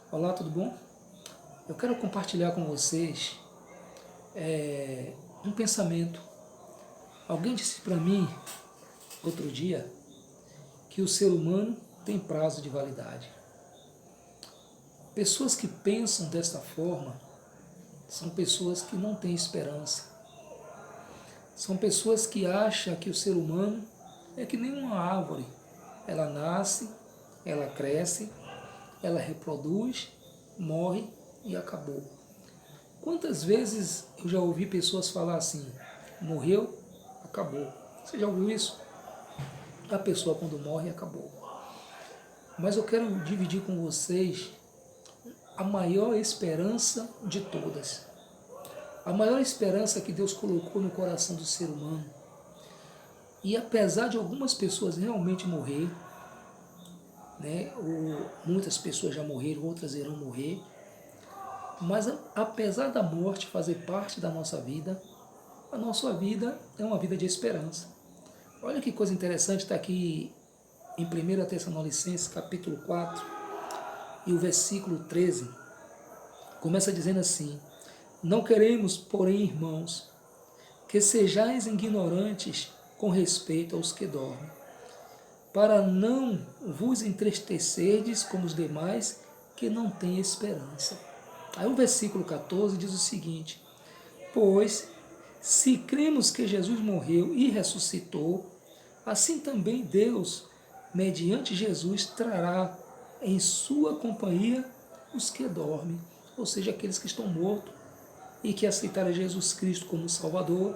Olá, tudo bom? Eu quero compartilhar com vocês um pensamento. Alguém disse para mim outro dia que o ser humano tem prazo de validade. Pessoas que pensam desta forma são pessoas que não têm esperança. São pessoas que acham que o ser humano é que nem uma árvore. Ela nasce, ela cresce, ela reproduz, morre e acabou. Quantas vezes eu já ouvi pessoas falar assim, morreu, acabou. Você já ouviu isso? A pessoa quando morre, acabou. Mas eu quero dividir com vocês a maior esperança de todas. A maior esperança que Deus colocou no coração do ser humano. E apesar de algumas pessoas realmente morrer, né, ou muitas pessoas já morreram, outras irão morrer, mas apesar da morte fazer parte da nossa vida, a nossa vida é uma vida de esperança. Olha que coisa interessante, está aqui em 1 Tessalonicenses, capítulo 4, e o versículo 13, começa dizendo assim: Não queremos, porém, irmãos, que sejais ignorantes com respeito aos que dormem, para não vos entristecerdes como os demais que não têm esperança. Aí o versículo 14 diz o seguinte: Pois, se cremos que Jesus morreu e ressuscitou, assim também Deus, mediante Jesus, trará em sua companhia os que dormem, ou seja, aqueles que estão mortos e que aceitaram Jesus Cristo como Salvador.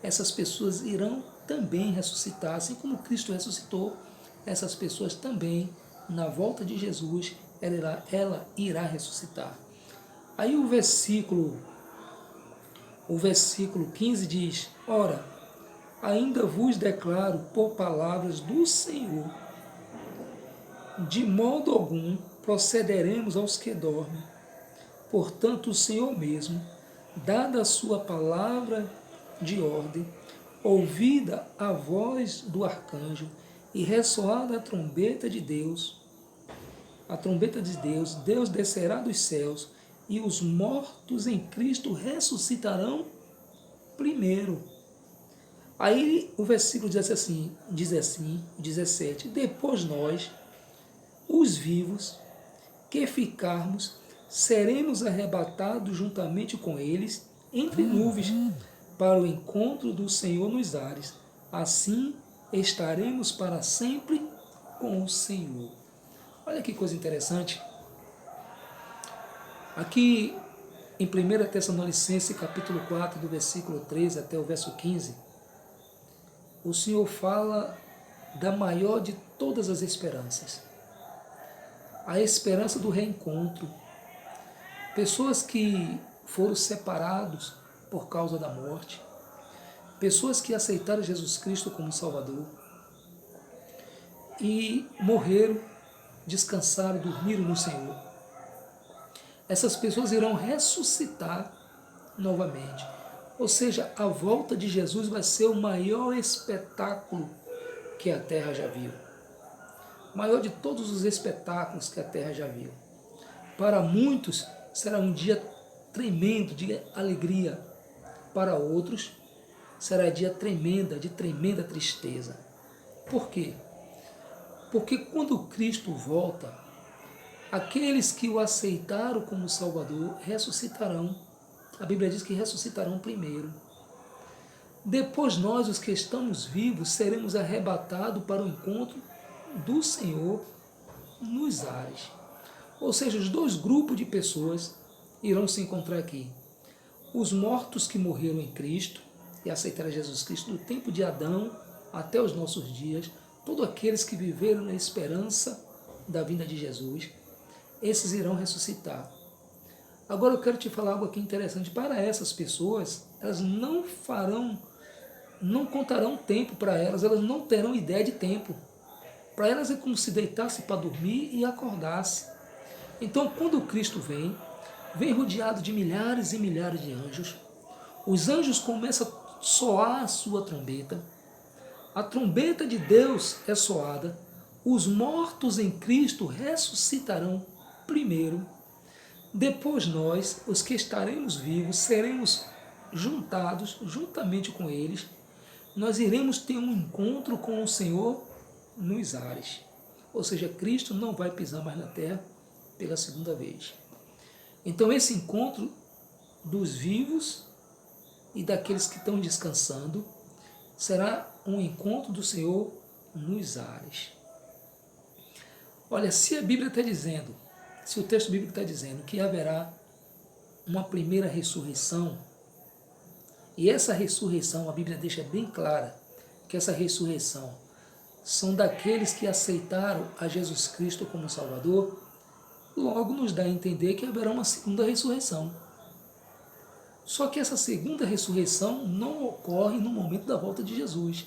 Essas pessoas irão também ressuscitar, assim como Cristo ressuscitou, essas pessoas também, na volta de Jesus, ela irá ressuscitar. Aí o versículo 15 diz: Ora, ainda vos declaro por palavras do Senhor, de modo algum procederemos aos que dormem. Portanto, o Senhor mesmo, dada a sua palavra de ordem, ouvida a voz do arcanjo e ressoada a trombeta de Deus, Deus descerá dos céus e os mortos em Cristo ressuscitarão primeiro. Aí o versículo diz assim, 17: Depois nós, os vivos, que ficarmos, seremos arrebatados juntamente com eles entre nuvens para o encontro do Senhor nos ares. Assim estaremos para sempre com o Senhor. Olha que coisa interessante. Aqui em 1 Tessalonicenses capítulo 4, do versículo 13 até o verso 15, o Senhor fala da maior de todas as esperanças. A esperança do reencontro. Pessoas que foram separados por causa da morte, pessoas que aceitaram Jesus Cristo como Salvador e morreram, descansaram, dormiram no Senhor. Essas pessoas irão ressuscitar novamente. Ou seja, a volta de Jesus vai ser o maior espetáculo que a terra já viu. O maior de todos os espetáculos que a terra já viu. Para muitos será um dia tremendo de alegria. Para outros será dia de tremenda tristeza. Por quê? Porque quando Cristo volta, aqueles que o aceitaram como Salvador ressuscitarão. A Bíblia diz que ressuscitarão primeiro. Depois nós, os que estamos vivos, seremos arrebatados para o encontro do Senhor nos ares. Ou seja, os dois grupos de pessoas irão se encontrar aqui. Os mortos que morreram em Cristo e aceitaram Jesus Cristo do tempo de Adão até os nossos dias, todos aqueles que viveram na esperança da vinda de Jesus, esses irão ressuscitar. Agora eu quero te falar algo aqui interessante. Para essas pessoas, elas não contarão tempo para elas não terão ideia de tempo. Para elas é como se deitasse para dormir e acordasse. Então, quando Cristo vem rodeado de milhares e milhares de anjos. Os anjos começam a soar a sua trombeta. A trombeta de Deus é soada. Os mortos em Cristo ressuscitarão primeiro. Depois nós, os que estaremos vivos, seremos juntados juntamente com eles. Nós iremos ter um encontro com o Senhor nos ares. Ou seja, Cristo não vai pisar mais na terra pela segunda vez. Então esse encontro dos vivos e daqueles que estão descansando será um encontro do Senhor nos ares. Olha, se a Bíblia está dizendo, se o texto bíblico está dizendo que haverá uma primeira ressurreição, e essa ressurreição, a Bíblia deixa bem clara que essa ressurreição são daqueles que aceitaram a Jesus Cristo como Salvador, logo nos dá a entender que haverá uma segunda ressurreição. Só que essa segunda ressurreição não ocorre no momento da volta de Jesus.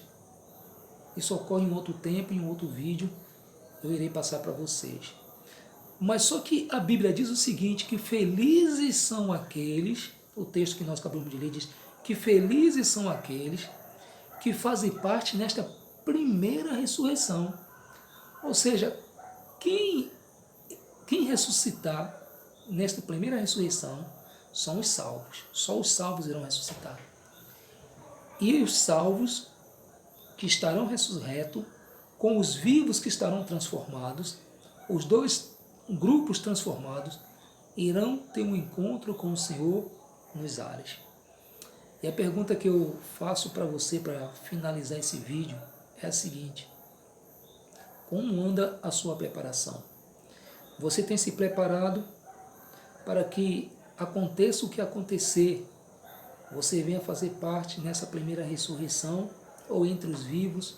Isso ocorre em outro tempo, em outro vídeo, eu irei passar para vocês. Mas só que a Bíblia diz o seguinte, que felizes são aqueles, o texto que nós acabamos de ler diz, que felizes são aqueles que fazem parte nesta primeira ressurreição. Ou seja, quem ressuscitar nesta primeira ressurreição são os salvos. Só os salvos irão ressuscitar. E os salvos que estarão ressurretos, com os vivos que estarão transformados, os dois grupos transformados, irão ter um encontro com o Senhor nos ares. E a pergunta que eu faço para você, para finalizar esse vídeo, é a seguinte: como anda a sua preparação? Você tem se preparado para que aconteça o que acontecer, você venha fazer parte nessa primeira ressurreição, ou entre os vivos,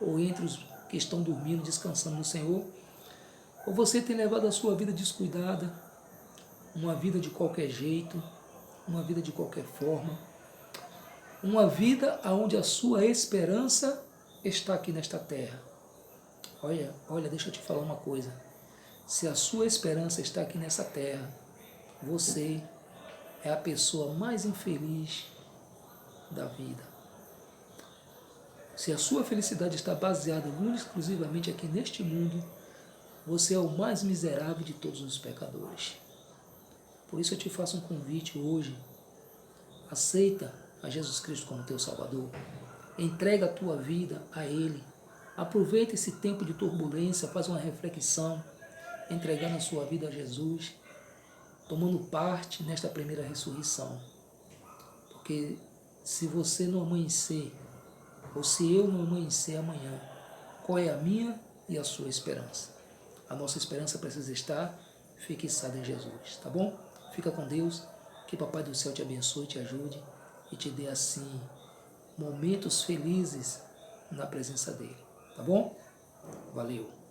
ou entre os que estão dormindo, descansando no Senhor? Ou você tem levado a sua vida descuidada, uma vida de qualquer jeito, uma vida de qualquer forma, uma vida onde a sua esperança está aqui nesta terra? Olha, deixa eu te falar uma coisa. Se a sua esperança está aqui nessa terra, você é a pessoa mais infeliz da vida. Se a sua felicidade está baseada única e exclusivamente aqui neste mundo, você é o mais miserável de todos os pecadores. Por isso eu te faço um convite hoje. Aceita a Jesus Cristo como teu Salvador. Entrega a tua vida a Ele. Aproveita esse tempo de turbulência, faz uma reflexão, entregando a sua vida a Jesus, tomando parte nesta primeira ressurreição. Porque se você não amanhecer, ou se eu não amanhecer amanhã, qual é a minha e a sua esperança? A nossa esperança precisa estar fixada em Jesus, tá bom? Fica com Deus, que Papai do Céu te abençoe, te ajude e te dê assim momentos felizes na presença dele, tá bom? Valeu!